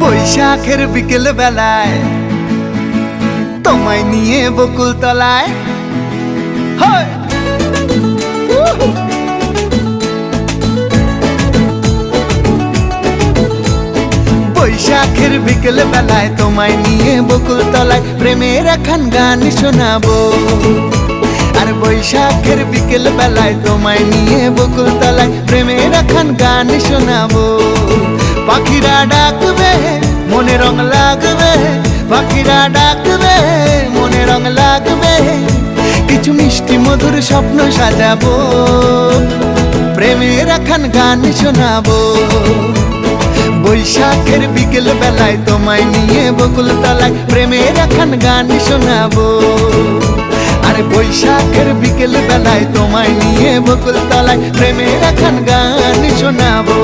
বৈশাখের বিকেল বেলায় তোমায় নিয়ে বকুল তলায় বৈশাখের বিকেল বেলায় তোমায় নিয়ে বকুল তলায় প্রেমের এখন গান শোনাবো। আর বৈশাখের বিকেল বেলায় তোমায় নিয়ে বকুল তলায় প্রেমের এখন গান শোনাবো। পাখিরা ডাকবে মনে রং লাগবে, পাখিরা ডাকবে মনে রং লাগবে, কিছু মিষ্টি মধুর স্বপ্ন সাজাবো, প্রেমের এখন গান শোনাবো। বৈশাখের বিকেল বেলায় তোমায় নিয়ে বকুল তলায় প্রেমের এখন গান শোনাবো। আর বৈশাখের বিকেল বেলায় তোমায় নিয়ে বকুল তলায় প্রেমের এখন গান শোনাবো।